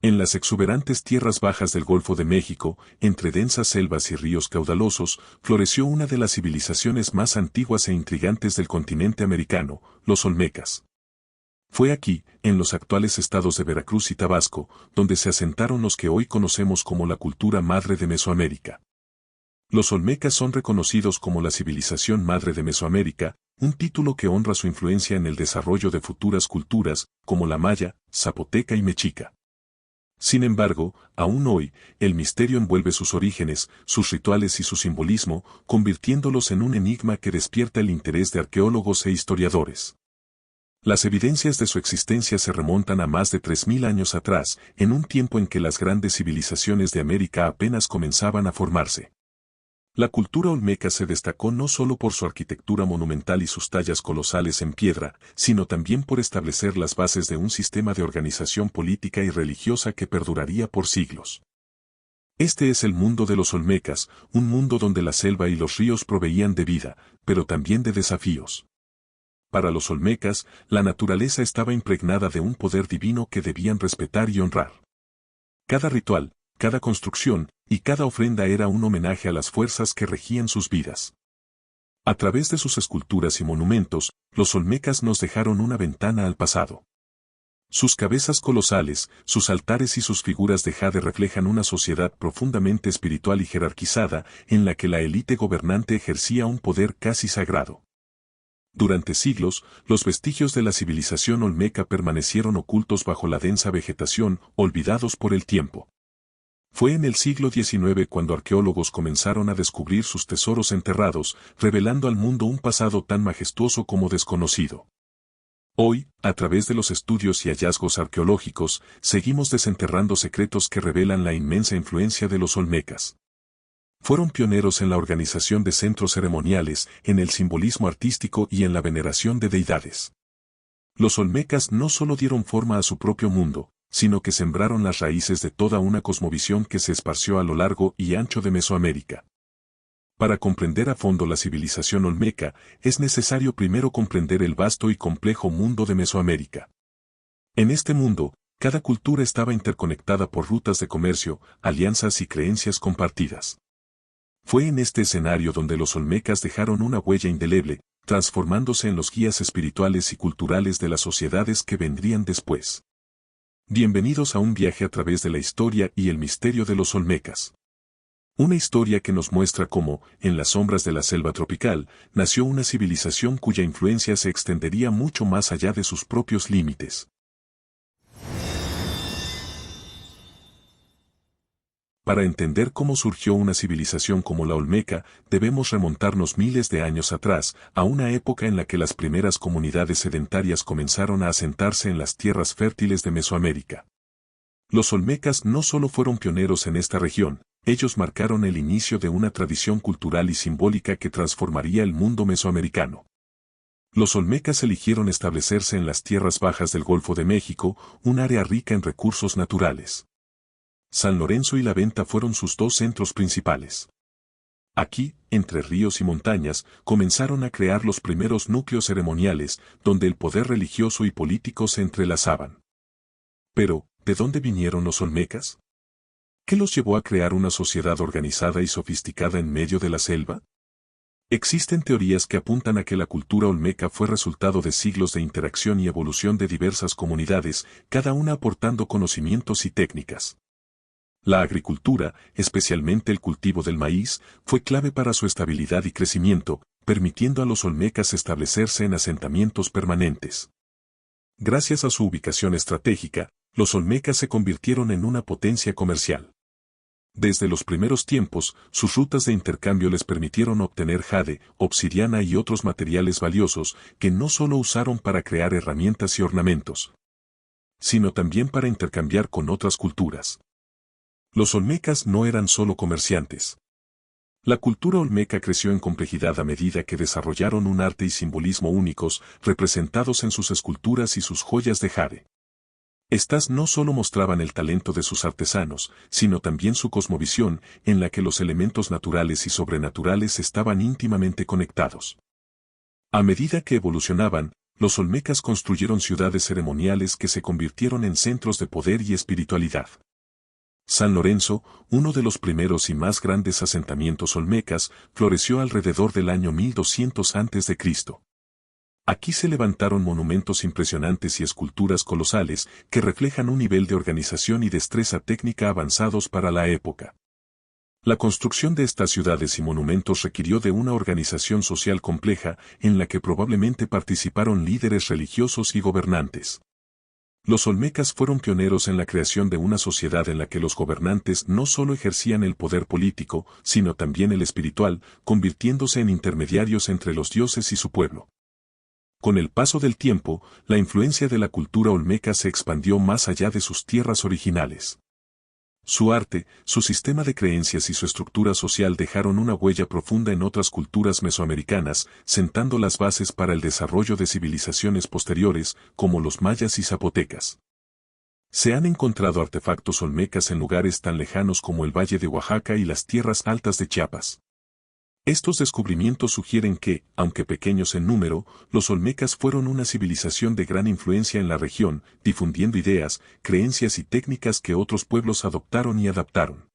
En las exuberantes tierras bajas del Golfo de México, entre densas selvas y ríos caudalosos, floreció una de las civilizaciones más antiguas e intrigantes del continente americano, los olmecas. Fue aquí, en los actuales estados de Veracruz y Tabasco, donde se asentaron los que hoy conocemos como la cultura madre de Mesoamérica. Los olmecas son reconocidos como la civilización madre de Mesoamérica, un título que honra su influencia en el desarrollo de futuras culturas, como la maya, zapoteca y mexica. Sin embargo, aún hoy, el misterio envuelve sus orígenes, sus rituales y su simbolismo, convirtiéndolos en un enigma que despierta el interés de arqueólogos e historiadores. Las evidencias de su existencia se remontan a más de 3000 años atrás, en un tiempo en que las grandes civilizaciones de América apenas comenzaban a formarse. La cultura olmeca se destacó no solo por su arquitectura monumental y sus tallas colosales en piedra, sino también por establecer las bases de un sistema de organización política y religiosa que perduraría por siglos. Este es el mundo de los olmecas, un mundo donde la selva y los ríos proveían de vida, pero también de desafíos. Para los olmecas, la naturaleza estaba impregnada de un poder divino que debían respetar y honrar. Cada ritual, cada construcción y cada ofrenda era un homenaje a las fuerzas que regían sus vidas. A través de sus esculturas y monumentos, los olmecas nos dejaron una ventana al pasado. Sus cabezas colosales, sus altares y sus figuras de jade reflejan una sociedad profundamente espiritual y jerarquizada, en la que la élite gobernante ejercía un poder casi sagrado. Durante siglos, los vestigios de la civilización olmeca permanecieron ocultos bajo la densa vegetación, olvidados por el tiempo. Fue en el siglo XIX cuando arqueólogos comenzaron a descubrir sus tesoros enterrados, revelando al mundo un pasado tan majestuoso como desconocido. Hoy, a través de los estudios y hallazgos arqueológicos, seguimos desenterrando secretos que revelan la inmensa influencia de los olmecas. Fueron pioneros en la organización de centros ceremoniales, en el simbolismo artístico y en la veneración de deidades. Los olmecas no solo dieron forma a su propio mundo, sino que sembraron las raíces de toda una cosmovisión que se esparció a lo largo y ancho de Mesoamérica. Para comprender a fondo la civilización olmeca, es necesario primero comprender el vasto y complejo mundo de Mesoamérica. En este mundo, cada cultura estaba interconectada por rutas de comercio, alianzas y creencias compartidas. Fue en este escenario donde los olmecas dejaron una huella indeleble, transformándose en los guías espirituales y culturales de las sociedades que vendrían después. Bienvenidos a un viaje a través de la historia y el misterio de los olmecas. Una historia que nos muestra cómo, en las sombras de la selva tropical, nació una civilización cuya influencia se extendería mucho más allá de sus propios límites. Para entender cómo surgió una civilización como la olmeca, debemos remontarnos miles de años atrás, a una época en la que las primeras comunidades sedentarias comenzaron a asentarse en las tierras fértiles de Mesoamérica. Los olmecas no solo fueron pioneros en esta región, ellos marcaron el inicio de una tradición cultural y simbólica que transformaría el mundo mesoamericano. Los olmecas eligieron establecerse en las tierras bajas del Golfo de México, un área rica en recursos naturales. San Lorenzo y La Venta fueron sus dos centros principales. Aquí, entre ríos y montañas, comenzaron a crear los primeros núcleos ceremoniales, donde el poder religioso y político se entrelazaban. Pero, ¿de dónde vinieron los olmecas? ¿Qué los llevó a crear una sociedad organizada y sofisticada en medio de la selva? Existen teorías que apuntan a que la cultura olmeca fue resultado de siglos de interacción y evolución de diversas comunidades, cada una aportando conocimientos y técnicas. La agricultura, especialmente el cultivo del maíz, fue clave para su estabilidad y crecimiento, permitiendo a los olmecas establecerse en asentamientos permanentes. Gracias a su ubicación estratégica, los olmecas se convirtieron en una potencia comercial. Desde los primeros tiempos, sus rutas de intercambio les permitieron obtener jade, obsidiana y otros materiales valiosos que no solo usaron para crear herramientas y ornamentos, sino también para intercambiar con otras culturas. Los olmecas no eran solo comerciantes. La cultura olmeca creció en complejidad a medida que desarrollaron un arte y simbolismo únicos, representados en sus esculturas y sus joyas de jade. Estas no solo mostraban el talento de sus artesanos, sino también su cosmovisión, en la que los elementos naturales y sobrenaturales estaban íntimamente conectados. A medida que evolucionaban, los olmecas construyeron ciudades ceremoniales que se convirtieron en centros de poder y espiritualidad. San Lorenzo, uno de los primeros y más grandes asentamientos olmecas, floreció alrededor del año 1200 a.C. Aquí se levantaron monumentos impresionantes y esculturas colosales que reflejan un nivel de organización y destreza técnica avanzados para la época. La construcción de estas ciudades y monumentos requirió de una organización social compleja en la que probablemente participaron líderes religiosos y gobernantes. Los olmecas fueron pioneros en la creación de una sociedad en la que los gobernantes no solo ejercían el poder político, sino también el espiritual, convirtiéndose en intermediarios entre los dioses y su pueblo. Con el paso del tiempo, la influencia de la cultura olmeca se expandió más allá de sus tierras originales. Su arte, su sistema de creencias y su estructura social dejaron una huella profunda en otras culturas mesoamericanas, sentando las bases para el desarrollo de civilizaciones posteriores, como los mayas y zapotecas. Se han encontrado artefactos olmecas en lugares tan lejanos como el Valle de Oaxaca y las tierras altas de Chiapas. Estos descubrimientos sugieren que, aunque pequeños en número, los olmecas fueron una civilización de gran influencia en la región, difundiendo ideas, creencias y técnicas que otros pueblos adoptaron y adaptaron.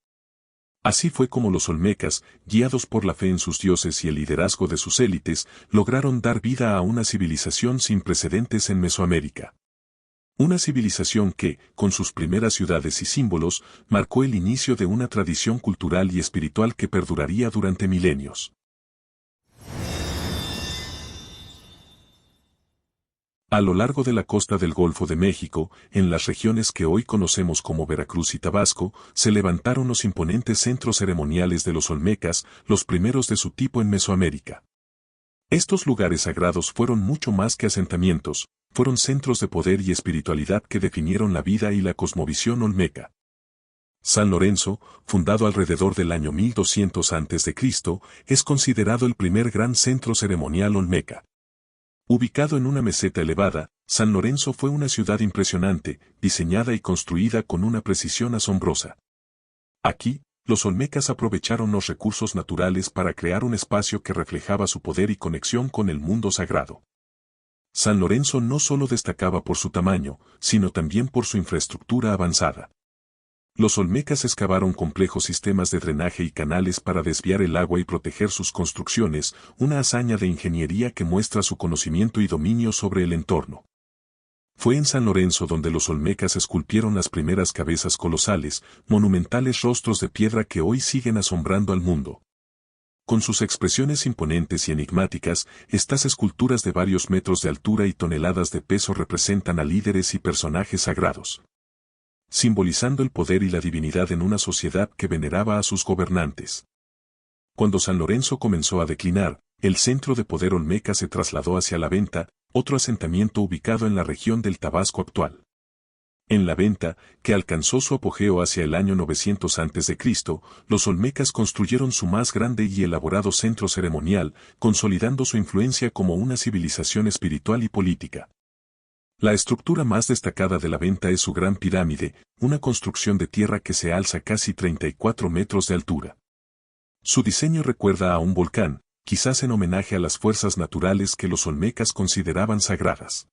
Así fue como los olmecas, guiados por la fe en sus dioses y el liderazgo de sus élites, lograron dar vida a una civilización sin precedentes en Mesoamérica. Una civilización que, con sus primeras ciudades y símbolos, marcó el inicio de una tradición cultural y espiritual que perduraría durante milenios. A lo largo de la costa del Golfo de México, en las regiones que hoy conocemos como Veracruz y Tabasco, se levantaron los imponentes centros ceremoniales de los olmecas, los primeros de su tipo en Mesoamérica. Estos lugares sagrados fueron mucho más que asentamientos, fueron centros de poder y espiritualidad que definieron la vida y la cosmovisión olmeca. San Lorenzo, fundado alrededor del año 1200 a.C., es considerado el primer gran centro ceremonial olmeca. Ubicado en una meseta elevada, San Lorenzo fue una ciudad impresionante, diseñada y construida con una precisión asombrosa. Aquí, los olmecas aprovecharon los recursos naturales para crear un espacio que reflejaba su poder y conexión con el mundo sagrado. San Lorenzo no solo destacaba por su tamaño, sino también por su infraestructura avanzada. Los olmecas excavaron complejos sistemas de drenaje y canales para desviar el agua y proteger sus construcciones, una hazaña de ingeniería que muestra su conocimiento y dominio sobre el entorno. Fue en San Lorenzo donde los olmecas esculpieron las primeras cabezas colosales, monumentales rostros de piedra que hoy siguen asombrando al mundo. Con sus expresiones imponentes y enigmáticas, estas esculturas de varios metros de altura y toneladas de peso representan a líderes y personajes sagrados, simbolizando el poder y la divinidad en una sociedad que veneraba a sus gobernantes. Cuando San Lorenzo comenzó a declinar, el centro de poder olmeca se trasladó hacia La Venta, otro asentamiento ubicado en la región del Tabasco actual. En La Venta, que alcanzó su apogeo hacia el año 900 a.C., los olmecas construyeron su más grande y elaborado centro ceremonial, consolidando su influencia como una civilización espiritual y política. La estructura más destacada de La Venta es su Gran Pirámide, una construcción de tierra que se alza casi 34 metros de altura. Su diseño recuerda a un volcán, quizás en homenaje a las fuerzas naturales que los olmecas consideraban sagradas.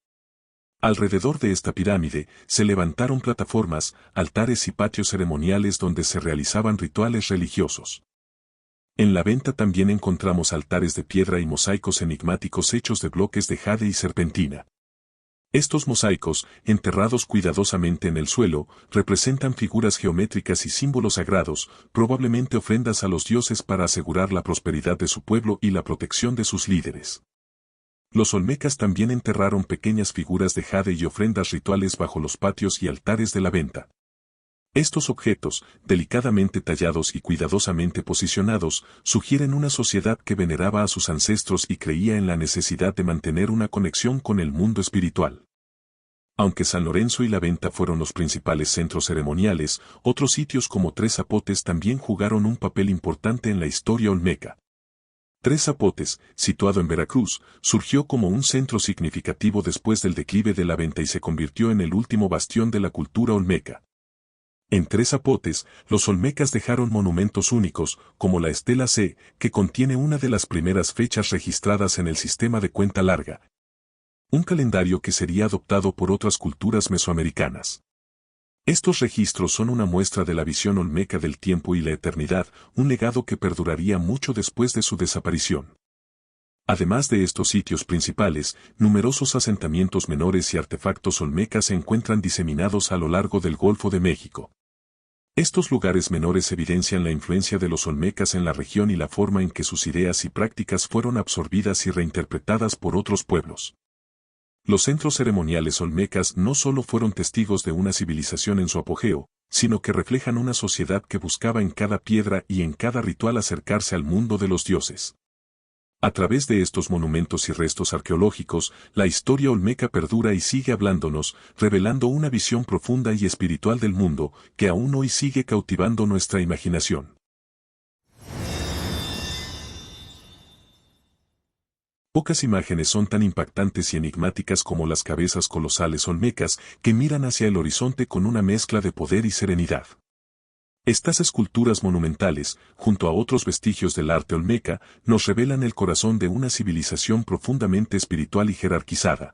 Alrededor de esta pirámide se levantaron plataformas, altares y patios ceremoniales donde se realizaban rituales religiosos. En La Venta también encontramos altares de piedra y mosaicos enigmáticos hechos de bloques de jade y serpentina. Estos mosaicos, enterrados cuidadosamente en el suelo, representan figuras geométricas y símbolos sagrados, probablemente ofrendas a los dioses para asegurar la prosperidad de su pueblo y la protección de sus líderes. Los olmecas también enterraron pequeñas figuras de jade y ofrendas rituales bajo los patios y altares de La Venta. Estos objetos, delicadamente tallados y cuidadosamente posicionados, sugieren una sociedad que veneraba a sus ancestros y creía en la necesidad de mantener una conexión con el mundo espiritual. Aunque San Lorenzo y La Venta fueron los principales centros ceremoniales, otros sitios como Tres Zapotes también jugaron un papel importante en la historia olmeca. Tres Zapotes, situado en Veracruz, surgió como un centro significativo después del declive de La Venta y se convirtió en el último bastión de la cultura olmeca. En Tres Zapotes, los olmecas dejaron monumentos únicos, como la Estela C, que contiene una de las primeras fechas registradas en el sistema de cuenta larga. Un calendario que sería adoptado por otras culturas mesoamericanas. Estos registros son una muestra de la visión olmeca del tiempo y la eternidad, un legado que perduraría mucho después de su desaparición. Además de estos sitios principales, numerosos asentamientos menores y artefactos olmecas se encuentran diseminados a lo largo del Golfo de México. Estos lugares menores evidencian la influencia de los olmecas en la región y la forma en que sus ideas y prácticas fueron absorbidas y reinterpretadas por otros pueblos. Los centros ceremoniales olmecas no solo fueron testigos de una civilización en su apogeo, sino que reflejan una sociedad que buscaba en cada piedra y en cada ritual acercarse al mundo de los dioses. A través de estos monumentos y restos arqueológicos, la historia olmeca perdura y sigue hablándonos, revelando una visión profunda y espiritual del mundo, que aún hoy sigue cautivando nuestra imaginación. Pocas imágenes son tan impactantes y enigmáticas como las cabezas colosales olmecas que miran hacia el horizonte con una mezcla de poder y serenidad. Estas esculturas monumentales, junto a otros vestigios del arte olmeca, nos revelan el corazón de una civilización profundamente espiritual y jerarquizada,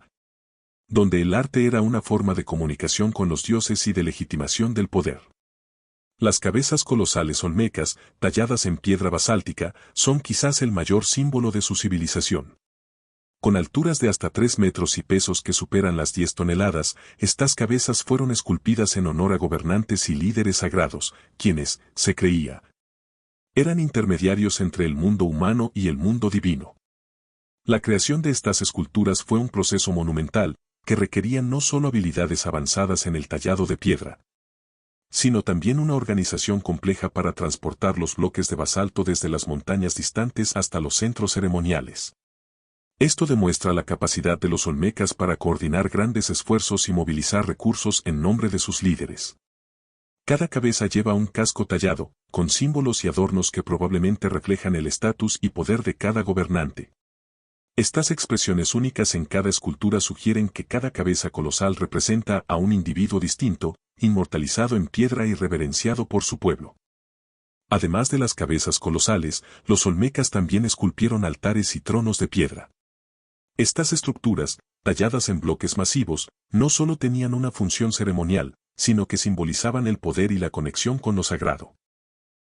donde el arte era una forma de comunicación con los dioses y de legitimación del poder. Las cabezas colosales olmecas, talladas en piedra basáltica, son quizás el mayor símbolo de su civilización. Con alturas de hasta 3 metros y pesos que superan las 10 toneladas, estas cabezas fueron esculpidas en honor a gobernantes y líderes sagrados, quienes, se creía, eran intermediarios entre el mundo humano y el mundo divino. La creación de estas esculturas fue un proceso monumental, que requería no solo habilidades avanzadas en el tallado de piedra, sino también una organización compleja para transportar los bloques de basalto desde las montañas distantes hasta los centros ceremoniales. Esto demuestra la capacidad de los olmecas para coordinar grandes esfuerzos y movilizar recursos en nombre de sus líderes. Cada cabeza lleva un casco tallado, con símbolos y adornos que probablemente reflejan el estatus y poder de cada gobernante. Estas expresiones únicas en cada escultura sugieren que cada cabeza colosal representa a un individuo distinto, inmortalizado en piedra y reverenciado por su pueblo. Además de las cabezas colosales, los olmecas también esculpieron altares y tronos de piedra. Estas estructuras, talladas en bloques masivos, no solo tenían una función ceremonial, sino que simbolizaban el poder y la conexión con lo sagrado.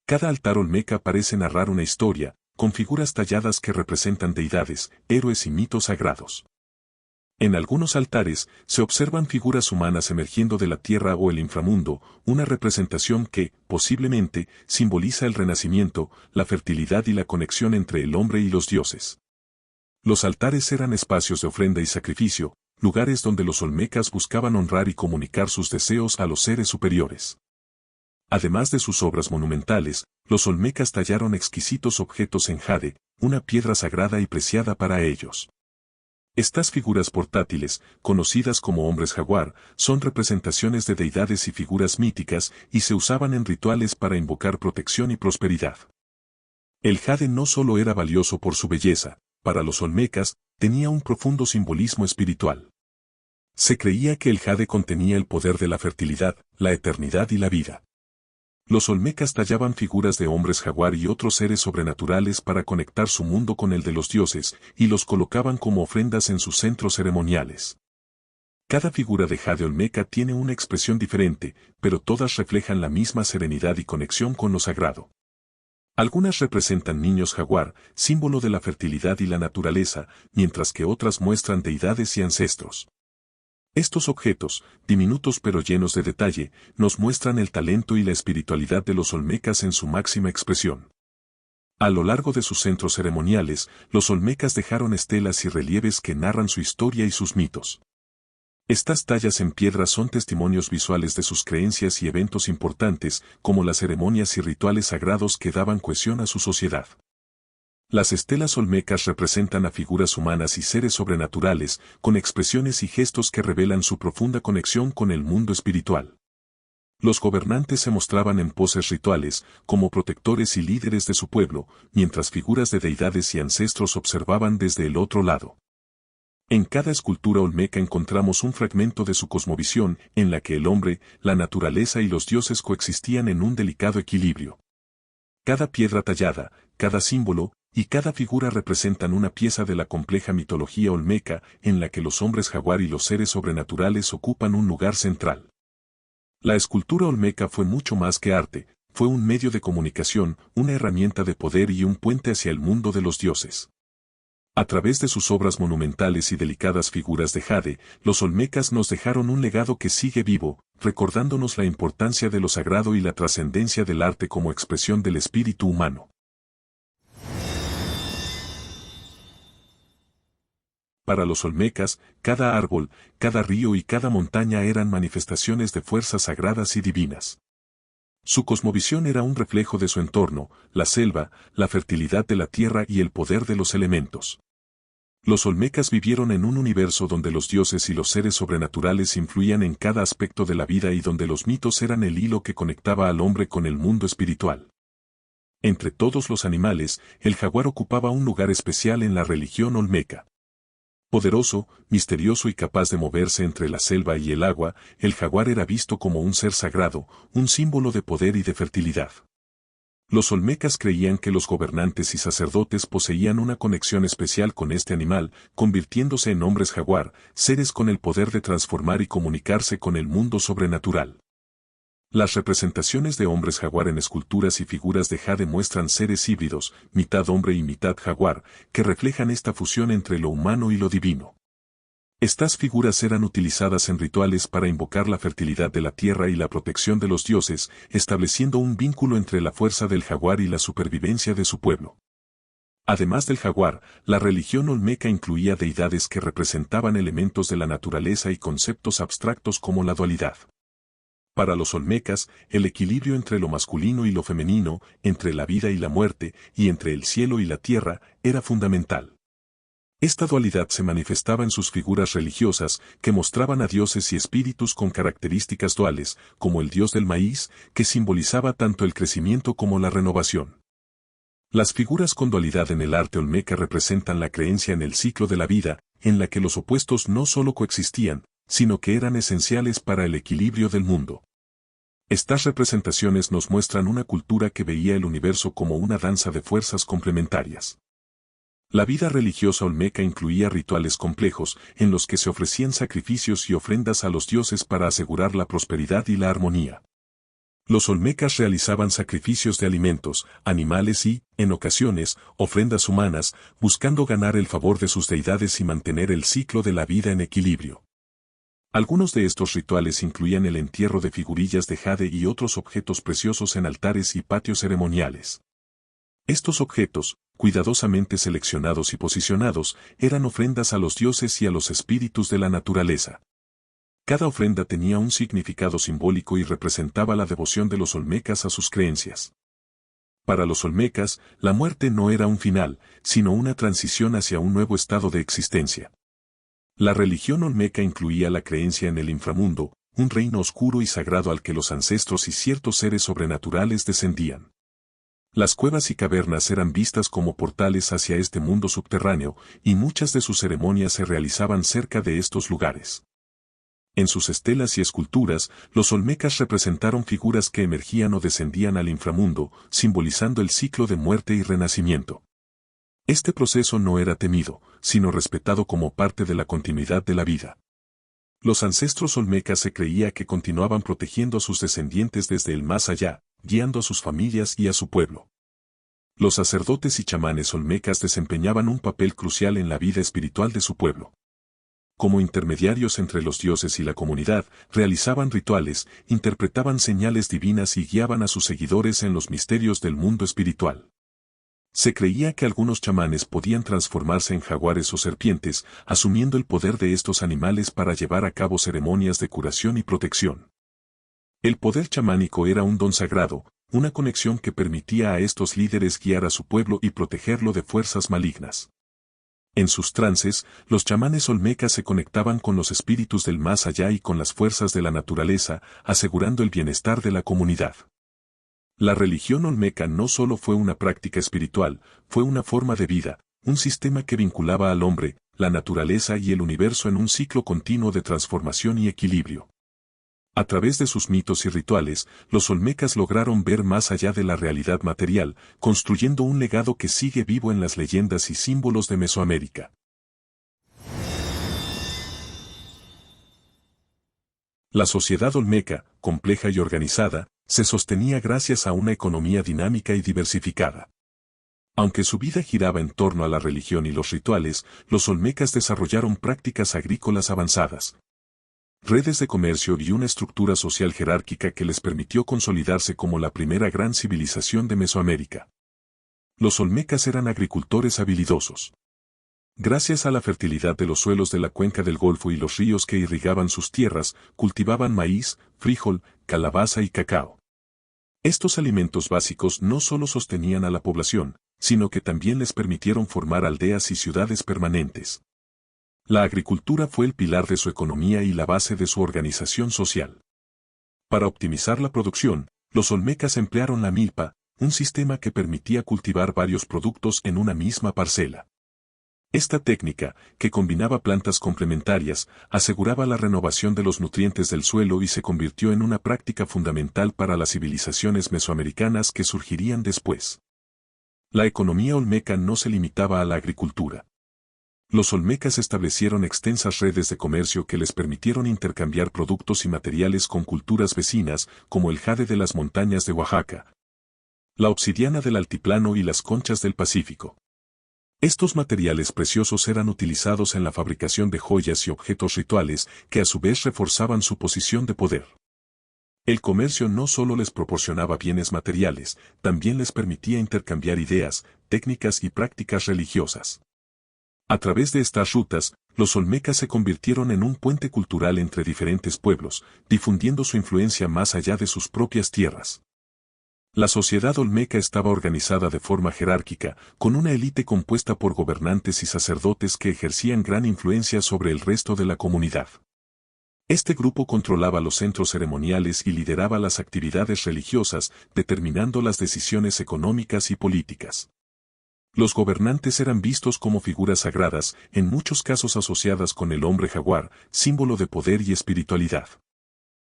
Cada altar olmeca parece narrar una historia, con figuras talladas que representan deidades, héroes y mitos sagrados. En algunos altares, se observan figuras humanas emergiendo de la tierra o el inframundo, una representación que, posiblemente, simboliza el renacimiento, la fertilidad y la conexión entre el hombre y los dioses. Los altares eran espacios de ofrenda y sacrificio, lugares donde los olmecas buscaban honrar y comunicar sus deseos a los seres superiores. Además de sus obras monumentales, los olmecas tallaron exquisitos objetos en jade, una piedra sagrada y preciada para ellos. Estas figuras portátiles, conocidas como hombres jaguar, son representaciones de deidades y figuras míticas y se usaban en rituales para invocar protección y prosperidad. El jade no solo era valioso por su belleza, para los olmecas, tenía un profundo simbolismo espiritual. Se creía que el jade contenía el poder de la fertilidad, la eternidad y la vida. Los olmecas tallaban figuras de hombres jaguar y otros seres sobrenaturales para conectar su mundo con el de los dioses, y los colocaban como ofrendas en sus centros ceremoniales. Cada figura de jade olmeca tiene una expresión diferente, pero todas reflejan la misma serenidad y conexión con lo sagrado. Algunas representan niños jaguar, símbolo de la fertilidad y la naturaleza, mientras que otras muestran deidades y ancestros. Estos objetos, diminutos pero llenos de detalle, nos muestran el talento y la espiritualidad de los olmecas en su máxima expresión. A lo largo de sus centros ceremoniales, los olmecas dejaron estelas y relieves que narran su historia y sus mitos. Estas tallas en piedra son testimonios visuales de sus creencias y eventos importantes, como las ceremonias y rituales sagrados que daban cohesión a su sociedad. Las estelas olmecas representan a figuras humanas y seres sobrenaturales, con expresiones y gestos que revelan su profunda conexión con el mundo espiritual. Los gobernantes se mostraban en poses rituales, como protectores y líderes de su pueblo, mientras figuras de deidades y ancestros observaban desde el otro lado. En cada escultura olmeca encontramos un fragmento de su cosmovisión, en la que el hombre, la naturaleza y los dioses coexistían en un delicado equilibrio. Cada piedra tallada, cada símbolo, y cada figura representan una pieza de la compleja mitología olmeca en la que los hombres jaguar y los seres sobrenaturales ocupan un lugar central. La escultura olmeca fue mucho más que arte, fue un medio de comunicación, una herramienta de poder y un puente hacia el mundo de los dioses. A través de sus obras monumentales y delicadas figuras de jade, los olmecas nos dejaron un legado que sigue vivo, recordándonos la importancia de lo sagrado y la trascendencia del arte como expresión del espíritu humano. Para los olmecas, cada árbol, cada río y cada montaña eran manifestaciones de fuerzas sagradas y divinas. Su cosmovisión era un reflejo de su entorno, la selva, la fertilidad de la tierra y el poder de los elementos. Los olmecas vivieron en un universo donde los dioses y los seres sobrenaturales influían en cada aspecto de la vida y donde los mitos eran el hilo que conectaba al hombre con el mundo espiritual. Entre todos los animales, el jaguar ocupaba un lugar especial en la religión olmeca. Poderoso, misterioso y capaz de moverse entre la selva y el agua, el jaguar era visto como un ser sagrado, un símbolo de poder y de fertilidad. Los olmecas creían que los gobernantes y sacerdotes poseían una conexión especial con este animal, convirtiéndose en hombres jaguar, seres con el poder de transformar y comunicarse con el mundo sobrenatural. Las representaciones de hombres jaguar en esculturas y figuras de jade muestran seres híbridos, mitad hombre y mitad jaguar, que reflejan esta fusión entre lo humano y lo divino. Estas figuras eran utilizadas en rituales para invocar la fertilidad de la tierra y la protección de los dioses, estableciendo un vínculo entre la fuerza del jaguar y la supervivencia de su pueblo. Además del jaguar, la religión olmeca incluía deidades que representaban elementos de la naturaleza y conceptos abstractos como la dualidad. Para los olmecas, el equilibrio entre lo masculino y lo femenino, entre la vida y la muerte, y entre el cielo y la tierra, era fundamental. Esta dualidad se manifestaba en sus figuras religiosas, que mostraban a dioses y espíritus con características duales, como el dios del maíz, que simbolizaba tanto el crecimiento como la renovación. Las figuras con dualidad en el arte olmeca representan la creencia en el ciclo de la vida, en la que los opuestos no solo coexistían, sino que eran esenciales para el equilibrio del mundo. Estas representaciones nos muestran una cultura que veía el universo como una danza de fuerzas complementarias. La vida religiosa olmeca incluía rituales complejos, en los que se ofrecían sacrificios y ofrendas a los dioses para asegurar la prosperidad y la armonía. Los olmecas realizaban sacrificios de alimentos, animales y, en ocasiones, ofrendas humanas, buscando ganar el favor de sus deidades y mantener el ciclo de la vida en equilibrio. Algunos de estos rituales incluían el entierro de figurillas de jade y otros objetos preciosos en altares y patios ceremoniales. Estos objetos, cuidadosamente seleccionados y posicionados, eran ofrendas a los dioses y a los espíritus de la naturaleza. Cada ofrenda tenía un significado simbólico y representaba la devoción de los olmecas a sus creencias. Para los olmecas, la muerte no era un final, sino una transición hacia un nuevo estado de existencia. La religión olmeca incluía la creencia en el inframundo, un reino oscuro y sagrado al que los ancestros y ciertos seres sobrenaturales descendían. Las cuevas y cavernas eran vistas como portales hacia este mundo subterráneo, y muchas de sus ceremonias se realizaban cerca de estos lugares. En sus estelas y esculturas, los olmecas representaron figuras que emergían o descendían al inframundo, simbolizando el ciclo de muerte y renacimiento. Este proceso no era temido, sino respetado como parte de la continuidad de la vida. Los ancestros olmecas se creía que continuaban protegiendo a sus descendientes desde el más allá, guiando a sus familias y a su pueblo. Los sacerdotes y chamanes olmecas desempeñaban un papel crucial en la vida espiritual de su pueblo. Como intermediarios entre los dioses y la comunidad, realizaban rituales, interpretaban señales divinas y guiaban a sus seguidores en los misterios del mundo espiritual. Se creía que algunos chamanes podían transformarse en jaguares o serpientes, asumiendo el poder de estos animales para llevar a cabo ceremonias de curación y protección. El poder chamánico era un don sagrado, una conexión que permitía a estos líderes guiar a su pueblo y protegerlo de fuerzas malignas. En sus trances, los chamanes olmecas se conectaban con los espíritus del más allá y con las fuerzas de la naturaleza, asegurando el bienestar de la comunidad. La religión olmeca no solo fue una práctica espiritual, fue una forma de vida, un sistema que vinculaba al hombre, la naturaleza y el universo en un ciclo continuo de transformación y equilibrio. A través de sus mitos y rituales, los olmecas lograron ver más allá de la realidad material, construyendo un legado que sigue vivo en las leyendas y símbolos de Mesoamérica. La sociedad olmeca, compleja y organizada, se sostenía gracias a una economía dinámica y diversificada. Aunque su vida giraba en torno a la religión y los rituales, los olmecas desarrollaron prácticas agrícolas avanzadas, redes de comercio y una estructura social jerárquica que les permitió consolidarse como la primera gran civilización de Mesoamérica. Los olmecas eran agricultores habilidosos. Gracias a la fertilidad de los suelos de la cuenca del Golfo y los ríos que irrigaban sus tierras, cultivaban maíz, frijol, calabaza y cacao. Estos alimentos básicos no solo sostenían a la población, sino que también les permitieron formar aldeas y ciudades permanentes. La agricultura fue el pilar de su economía y la base de su organización social. Para optimizar la producción, los olmecas emplearon la milpa, un sistema que permitía cultivar varios productos en una misma parcela. Esta técnica, que combinaba plantas complementarias, aseguraba la renovación de los nutrientes del suelo y se convirtió en una práctica fundamental para las civilizaciones mesoamericanas que surgirían después. La economía olmeca no se limitaba a la agricultura. Los olmecas establecieron extensas redes de comercio que les permitieron intercambiar productos y materiales con culturas vecinas, como el jade de las montañas de Oaxaca, la obsidiana del altiplano y las conchas del Pacífico. Estos materiales preciosos eran utilizados en la fabricación de joyas y objetos rituales que a su vez reforzaban su posición de poder. El comercio no solo les proporcionaba bienes materiales, también les permitía intercambiar ideas, técnicas y prácticas religiosas. A través de estas rutas, los olmecas se convirtieron en un puente cultural entre diferentes pueblos, difundiendo su influencia más allá de sus propias tierras. La sociedad olmeca estaba organizada de forma jerárquica, con una élite compuesta por gobernantes y sacerdotes que ejercían gran influencia sobre el resto de la comunidad. Este grupo controlaba los centros ceremoniales y lideraba las actividades religiosas, determinando las decisiones económicas y políticas. Los gobernantes eran vistos como figuras sagradas, en muchos casos asociadas con el hombre jaguar, símbolo de poder y espiritualidad.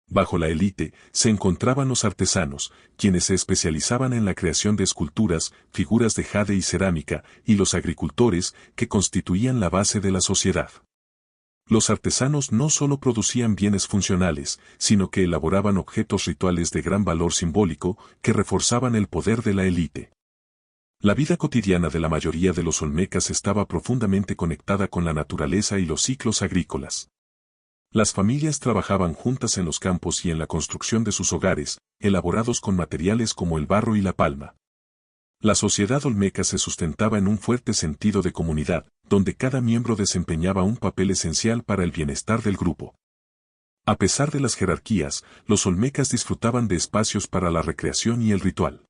Bajo la élite se encontraban los artesanos, quienes se especializaban en la creación de esculturas, figuras de jade y cerámica, y los agricultores, que constituían la base de la sociedad. Los artesanos no solo producían bienes funcionales, sino que elaboraban objetos rituales de gran valor simbólico, que reforzaban el poder de la élite. La vida cotidiana de la mayoría de los olmecas estaba profundamente conectada con la naturaleza y los ciclos agrícolas. Las familias trabajaban juntas en los campos y en la construcción de sus hogares, elaborados con materiales como el barro y la palma. La sociedad olmeca se sustentaba en un fuerte sentido de comunidad, donde cada miembro desempeñaba un papel esencial para el bienestar del grupo. A pesar de las jerarquías, los olmecas disfrutaban de espacios para la recreación y el ritual.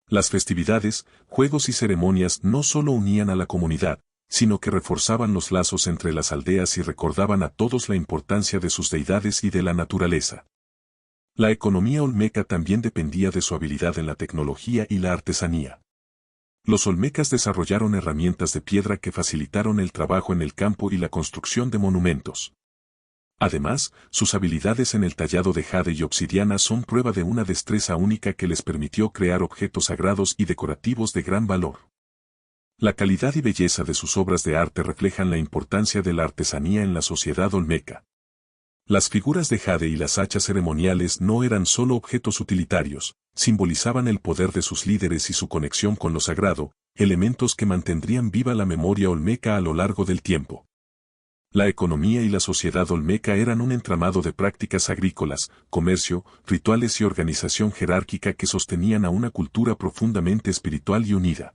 Las festividades, juegos y ceremonias no solo unían a la comunidad, sino que reforzaban los lazos entre las aldeas y recordaban a todos la importancia de sus deidades y de la naturaleza. La economía olmeca también dependía de su habilidad en la tecnología y la artesanía. Los olmecas desarrollaron herramientas de piedra que facilitaron el trabajo en el campo y la construcción de monumentos. Además, sus habilidades en el tallado de jade y obsidiana son prueba de una destreza única que les permitió crear objetos sagrados y decorativos de gran valor. La calidad y belleza de sus obras de arte reflejan la importancia de la artesanía en la sociedad olmeca. Las figuras de jade y las hachas ceremoniales no eran solo objetos utilitarios, simbolizaban el poder de sus líderes y su conexión con lo sagrado, elementos que mantendrían viva la memoria olmeca a lo largo del tiempo. La economía y la sociedad olmeca eran un entramado de prácticas agrícolas, comercio, rituales y organización jerárquica que sostenían a una cultura profundamente espiritual y unida.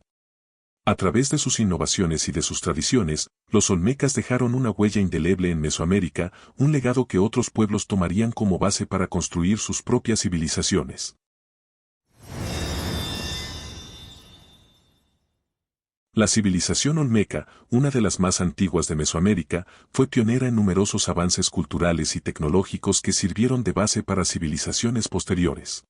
A través de sus innovaciones y de sus tradiciones, los olmecas dejaron una huella indeleble en Mesoamérica, un legado que otros pueblos tomarían como base para construir sus propias civilizaciones. La civilización olmeca, una de las más antiguas de Mesoamérica, fue pionera en numerosos avances culturales y tecnológicos que sirvieron de base para civilizaciones posteriores.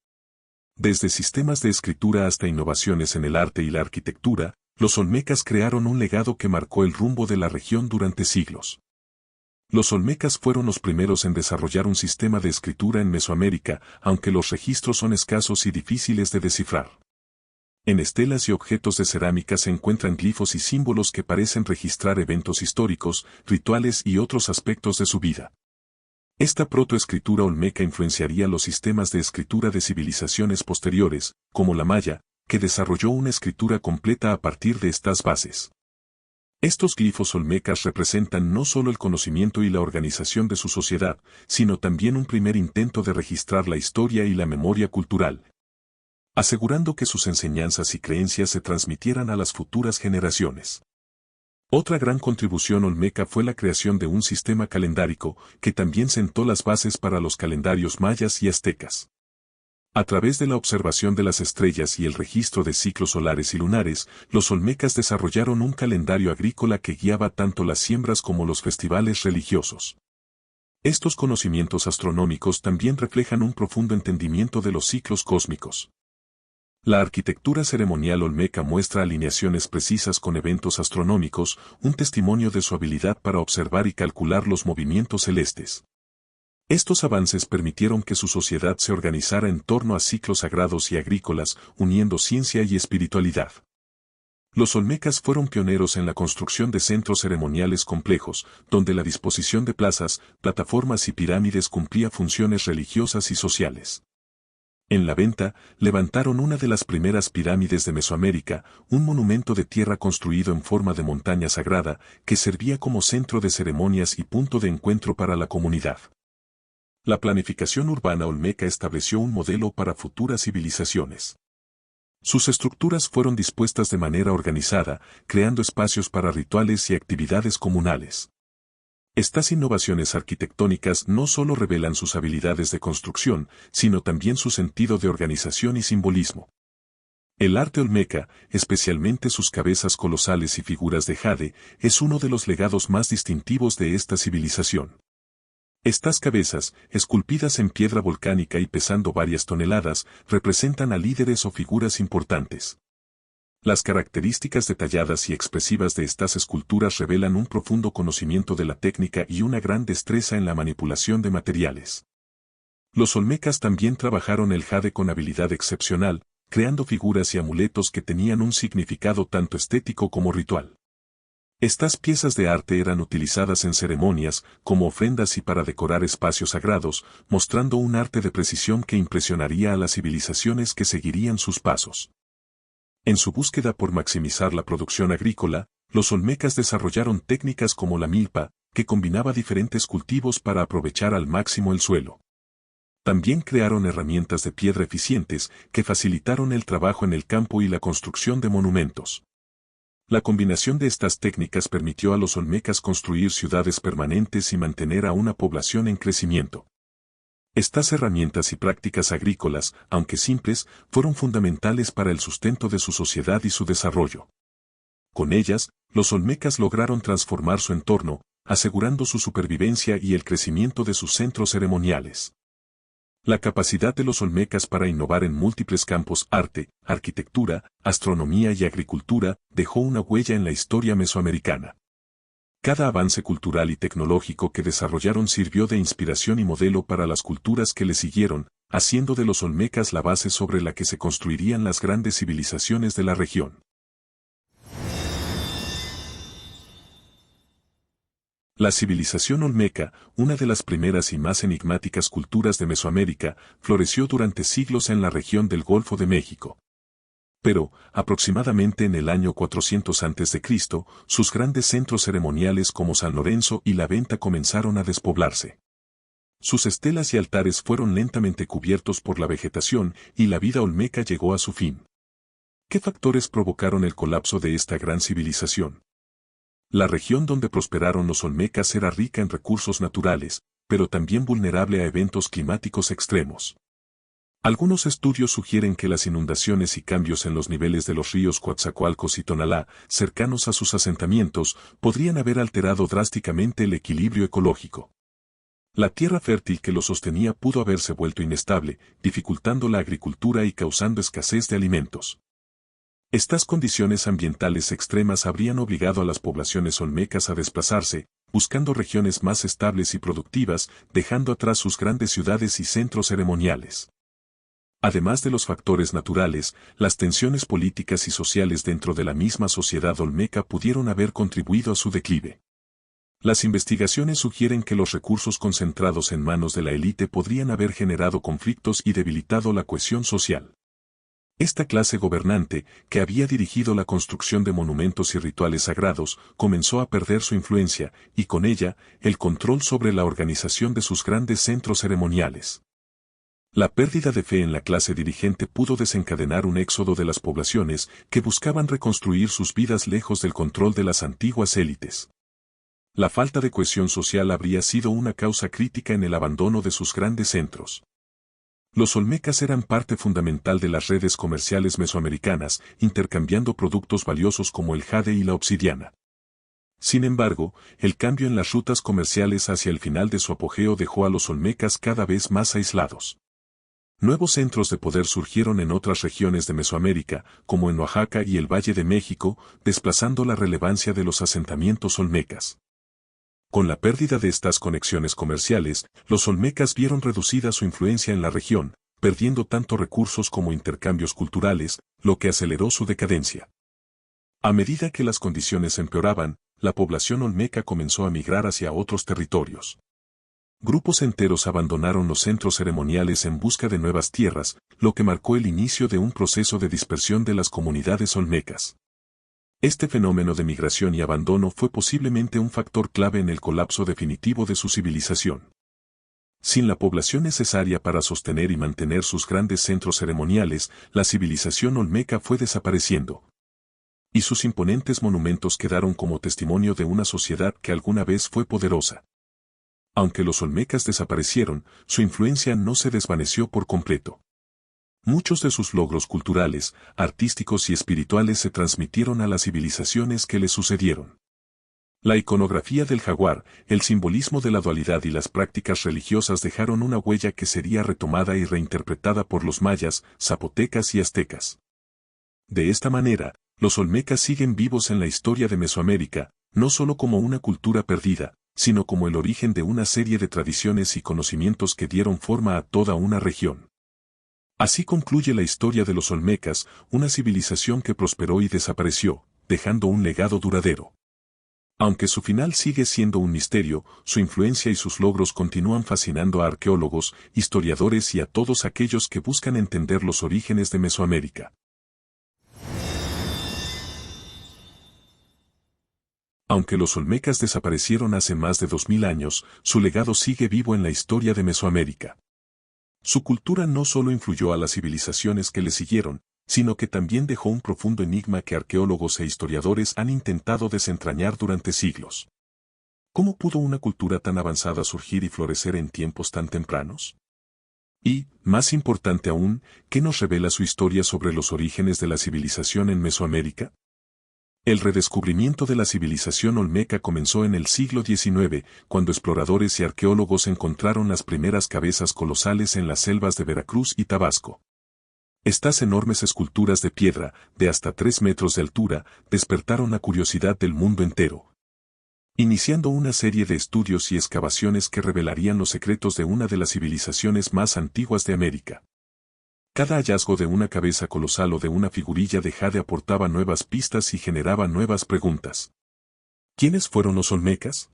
Desde sistemas de escritura hasta innovaciones en el arte y la arquitectura, los olmecas crearon un legado que marcó el rumbo de la región durante siglos. Los olmecas fueron los primeros en desarrollar un sistema de escritura en Mesoamérica, aunque los registros son escasos y difíciles de descifrar. En estelas y objetos de cerámica se encuentran glifos y símbolos que parecen registrar eventos históricos, rituales y otros aspectos de su vida. Esta protoescritura olmeca influenciaría los sistemas de escritura de civilizaciones posteriores, como la maya, que desarrolló una escritura completa a partir de estas bases. Estos glifos olmecas representan no solo el conocimiento y la organización de su sociedad, sino también un primer intento de registrar la historia y la memoria cultural, asegurando que sus enseñanzas y creencias se transmitieran a las futuras generaciones. Otra gran contribución olmeca fue la creación de un sistema calendárico, que también sentó las bases para los calendarios mayas y aztecas. A través de la observación de las estrellas y el registro de ciclos solares y lunares, los olmecas desarrollaron un calendario agrícola que guiaba tanto las siembras como los festivales religiosos. Estos conocimientos astronómicos también reflejan un profundo entendimiento de los ciclos cósmicos. La arquitectura ceremonial olmeca muestra alineaciones precisas con eventos astronómicos, un testimonio de su habilidad para observar y calcular los movimientos celestes. Estos avances permitieron que su sociedad se organizara en torno a ciclos sagrados y agrícolas, uniendo ciencia y espiritualidad. Los olmecas fueron pioneros en la construcción de centros ceremoniales complejos, donde la disposición de plazas, plataformas y pirámides cumplía funciones religiosas y sociales. En la Venta, levantaron una de las primeras pirámides de Mesoamérica, un monumento de tierra construido en forma de montaña sagrada, que servía como centro de ceremonias y punto de encuentro para la comunidad. La planificación urbana olmeca estableció un modelo para futuras civilizaciones. Sus estructuras fueron dispuestas de manera organizada, creando espacios para rituales y actividades comunales. Estas innovaciones arquitectónicas no solo revelan sus habilidades de construcción, sino también su sentido de organización y simbolismo. El arte olmeca, especialmente sus cabezas colosales y figuras de jade, es uno de los legados más distintivos de esta civilización. Estas cabezas, esculpidas en piedra volcánica y pesando varias toneladas, representan a líderes o figuras importantes. Las características detalladas y expresivas de estas esculturas revelan un profundo conocimiento de la técnica y una gran destreza en la manipulación de materiales. Los olmecas también trabajaron el jade con habilidad excepcional, creando figuras y amuletos que tenían un significado tanto estético como ritual. Estas piezas de arte eran utilizadas en ceremonias, como ofrendas y para decorar espacios sagrados, mostrando un arte de precisión que impresionaría a las civilizaciones que seguirían sus pasos. En su búsqueda por maximizar la producción agrícola, los olmecas desarrollaron técnicas como la milpa, que combinaba diferentes cultivos para aprovechar al máximo el suelo. También crearon herramientas de piedra eficientes que facilitaron el trabajo en el campo y la construcción de monumentos. La combinación de estas técnicas permitió a los olmecas construir ciudades permanentes y mantener a una población en crecimiento. Estas herramientas y prácticas agrícolas, aunque simples, fueron fundamentales para el sustento de su sociedad y su desarrollo. Con ellas, los olmecas lograron transformar su entorno, asegurando su supervivencia y el crecimiento de sus centros ceremoniales. La capacidad de los olmecas para innovar en múltiples campos, arte, arquitectura, astronomía y agricultura, dejó una huella en la historia mesoamericana. Cada avance cultural y tecnológico que desarrollaron sirvió de inspiración y modelo para las culturas que le siguieron, haciendo de los olmecas la base sobre la que se construirían las grandes civilizaciones de la región. La civilización olmeca, una de las primeras y más enigmáticas culturas de Mesoamérica, floreció durante siglos en la región del Golfo de México. Pero, aproximadamente en el año 400 a.C., sus grandes centros ceremoniales como San Lorenzo y la Venta comenzaron a despoblarse. Sus estelas y altares fueron lentamente cubiertos por la vegetación y la vida olmeca llegó a su fin. ¿Qué factores provocaron el colapso de esta gran civilización? La región donde prosperaron los olmecas era rica en recursos naturales, pero también vulnerable a eventos climáticos extremos. Algunos estudios sugieren que las inundaciones y cambios en los niveles de los ríos Coatzacoalcos y Tonalá, cercanos a sus asentamientos, podrían haber alterado drásticamente el equilibrio ecológico. La tierra fértil que lo sostenía pudo haberse vuelto inestable, dificultando la agricultura y causando escasez de alimentos. Estas condiciones ambientales extremas habrían obligado a las poblaciones olmecas a desplazarse, buscando regiones más estables y productivas, dejando atrás sus grandes ciudades y centros ceremoniales. Además de los factores naturales, las tensiones políticas y sociales dentro de la misma sociedad olmeca pudieron haber contribuido a su declive. Las investigaciones sugieren que los recursos concentrados en manos de la élite podrían haber generado conflictos y debilitado la cohesión social. Esta clase gobernante, que había dirigido la construcción de monumentos y rituales sagrados, comenzó a perder su influencia, y con ella, el control sobre la organización de sus grandes centros ceremoniales. La pérdida de fe en la clase dirigente pudo desencadenar un éxodo de las poblaciones que buscaban reconstruir sus vidas lejos del control de las antiguas élites. La falta de cohesión social habría sido una causa crítica en el abandono de sus grandes centros. Los olmecas eran parte fundamental de las redes comerciales mesoamericanas, intercambiando productos valiosos como el jade y la obsidiana. Sin embargo, el cambio en las rutas comerciales hacia el final de su apogeo dejó a los olmecas cada vez más aislados. Nuevos centros de poder surgieron en otras regiones de Mesoamérica, como en Oaxaca y el Valle de México, desplazando la relevancia de los asentamientos olmecas. Con la pérdida de estas conexiones comerciales, los olmecas vieron reducida su influencia en la región, perdiendo tanto recursos como intercambios culturales, lo que aceleró su decadencia. A medida que las condiciones empeoraban, la población olmeca comenzó a migrar hacia otros territorios. Grupos enteros abandonaron los centros ceremoniales en busca de nuevas tierras, lo que marcó el inicio de un proceso de dispersión de las comunidades olmecas. Este fenómeno de migración y abandono fue posiblemente un factor clave en el colapso definitivo de su civilización. Sin la población necesaria para sostener y mantener sus grandes centros ceremoniales, la civilización olmeca fue desapareciendo. Y sus imponentes monumentos quedaron como testimonio de una sociedad que alguna vez fue poderosa. Aunque los olmecas desaparecieron, su influencia no se desvaneció por completo. Muchos de sus logros culturales, artísticos y espirituales se transmitieron a las civilizaciones que les sucedieron. La iconografía del jaguar, el simbolismo de la dualidad y las prácticas religiosas dejaron una huella que sería retomada y reinterpretada por los mayas, zapotecas y aztecas. De esta manera, los olmecas siguen vivos en la historia de Mesoamérica, no solo como una cultura perdida, sino como el origen de una serie de tradiciones y conocimientos que dieron forma a toda una región. Así concluye la historia de los olmecas, una civilización que prosperó y desapareció, dejando un legado duradero. Aunque su final sigue siendo un misterio, su influencia y sus logros continúan fascinando a arqueólogos, historiadores y a todos aquellos que buscan entender los orígenes de Mesoamérica. Aunque los olmecas desaparecieron hace más de 2000 años, su legado sigue vivo en la historia de Mesoamérica. Su cultura no solo influyó a las civilizaciones que le siguieron, sino que también dejó un profundo enigma que arqueólogos e historiadores han intentado desentrañar durante siglos. ¿Cómo pudo una cultura tan avanzada surgir y florecer en tiempos tan tempranos? Y, más importante aún, ¿qué nos revela su historia sobre los orígenes de la civilización en Mesoamérica? El redescubrimiento de la civilización olmeca comenzó en el siglo XIX, cuando exploradores y arqueólogos encontraron las primeras cabezas colosales en las selvas de Veracruz y Tabasco. Estas enormes esculturas de piedra, de hasta 3 metros de altura, despertaron la curiosidad del mundo entero, iniciando una serie de estudios y excavaciones que revelarían los secretos de una de las civilizaciones más antiguas de América. Cada hallazgo de una cabeza colosal o de una figurilla de jade aportaba nuevas pistas y generaba nuevas preguntas. ¿Quiénes fueron los olmecas?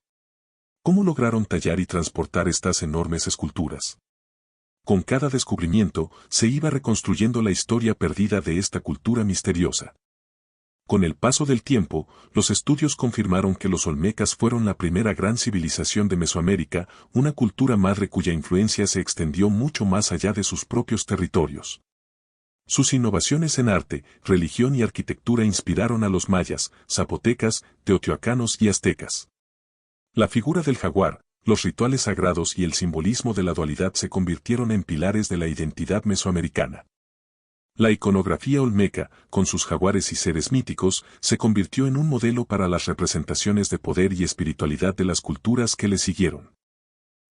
¿Cómo lograron tallar y transportar estas enormes esculturas? Con cada descubrimiento, se iba reconstruyendo la historia perdida de esta cultura misteriosa. Con el paso del tiempo, los estudios confirmaron que los olmecas fueron la primera gran civilización de Mesoamérica, una cultura madre cuya influencia se extendió mucho más allá de sus propios territorios. Sus innovaciones en arte, religión y arquitectura inspiraron a los mayas, zapotecas, teotihuacanos y aztecas. La figura del jaguar, los rituales sagrados y el simbolismo de la dualidad se convirtieron en pilares de la identidad mesoamericana. La iconografía olmeca, con sus jaguares y seres míticos, se convirtió en un modelo para las representaciones de poder y espiritualidad de las culturas que le siguieron.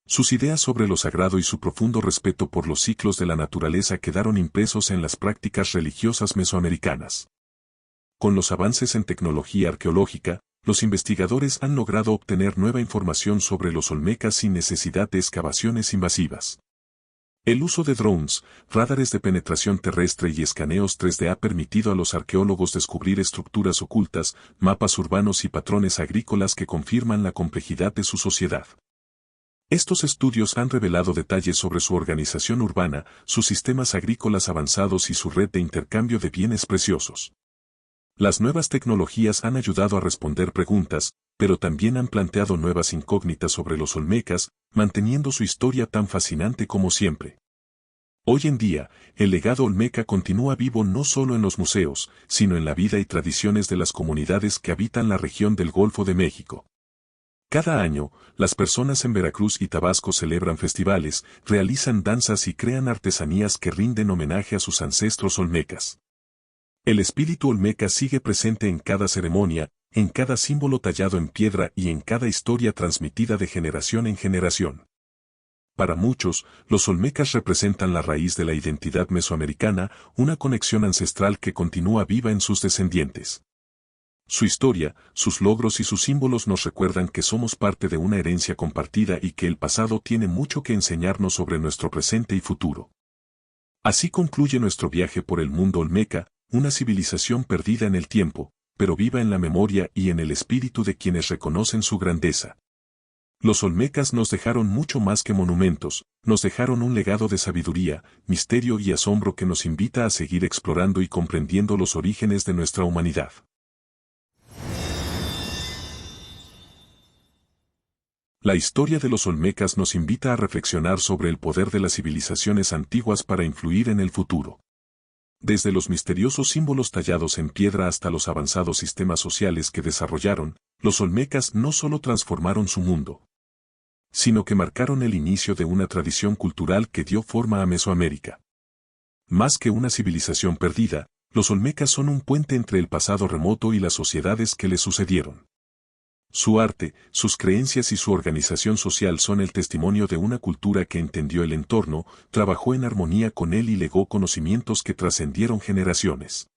Sus ideas sobre lo sagrado y su profundo respeto por los ciclos de la naturaleza quedaron impresos en las prácticas religiosas mesoamericanas. Con los avances en tecnología arqueológica, los investigadores han logrado obtener nueva información sobre los olmecas sin necesidad de excavaciones invasivas. El uso de drones, radares de penetración terrestre y escaneos 3D ha permitido a los arqueólogos descubrir estructuras ocultas, mapas urbanos y patrones agrícolas que confirman la complejidad de su sociedad. Estos estudios han revelado detalles sobre su organización urbana, sus sistemas agrícolas avanzados y su red de intercambio de bienes preciosos. Las nuevas tecnologías han ayudado a responder preguntas, pero también han planteado nuevas incógnitas sobre los olmecas, manteniendo su historia tan fascinante como siempre. Hoy en día, el legado olmeca continúa vivo no solo en los museos, sino en la vida y tradiciones de las comunidades que habitan la región del Golfo de México. Cada año, las personas en Veracruz y Tabasco celebran festivales, realizan danzas y crean artesanías que rinden homenaje a sus ancestros olmecas. El espíritu olmeca sigue presente en cada ceremonia, en cada símbolo tallado en piedra y en cada historia transmitida de generación en generación. Para muchos, los olmecas representan la raíz de la identidad mesoamericana, una conexión ancestral que continúa viva en sus descendientes. Su historia, sus logros y sus símbolos nos recuerdan que somos parte de una herencia compartida y que el pasado tiene mucho que enseñarnos sobre nuestro presente y futuro. Así concluye nuestro viaje por el mundo olmeca, una civilización perdida en el tiempo, pero viva en la memoria y en el espíritu de quienes reconocen su grandeza. Los olmecas nos dejaron mucho más que monumentos, nos dejaron un legado de sabiduría, misterio y asombro que nos invita a seguir explorando y comprendiendo los orígenes de nuestra humanidad. La historia de los olmecas nos invita a reflexionar sobre el poder de las civilizaciones antiguas para influir en el futuro. Desde los misteriosos símbolos tallados en piedra hasta los avanzados sistemas sociales que desarrollaron, los olmecas no solo transformaron su mundo, sino que marcaron el inicio de una tradición cultural que dio forma a Mesoamérica. Más que una civilización perdida, los olmecas son un puente entre el pasado remoto y las sociedades que le sucedieron. Su arte, sus creencias y su organización social son el testimonio de una cultura que entendió el entorno, trabajó en armonía con él y legó conocimientos que trascendieron generaciones.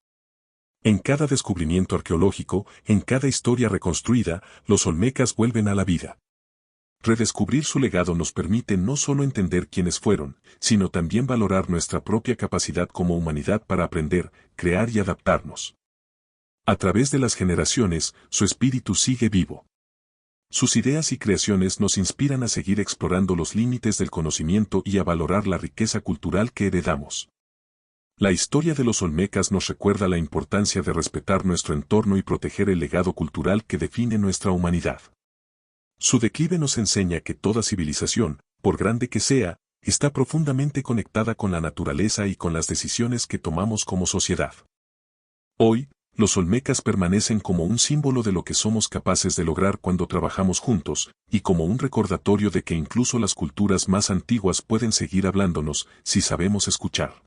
En cada descubrimiento arqueológico, en cada historia reconstruida, los olmecas vuelven a la vida. Redescubrir su legado nos permite no solo entender quiénes fueron, sino también valorar nuestra propia capacidad como humanidad para aprender, crear y adaptarnos. A través de las generaciones, su espíritu sigue vivo. Sus ideas y creaciones nos inspiran a seguir explorando los límites del conocimiento y a valorar la riqueza cultural que heredamos. La historia de los olmecas nos recuerda la importancia de respetar nuestro entorno y proteger el legado cultural que define nuestra humanidad. Su declive nos enseña que toda civilización, por grande que sea, está profundamente conectada con la naturaleza y con las decisiones que tomamos como sociedad. Hoy, los olmecas permanecen como un símbolo de lo que somos capaces de lograr cuando trabajamos juntos, y como un recordatorio de que incluso las culturas más antiguas pueden seguir hablándonos si sabemos escuchar.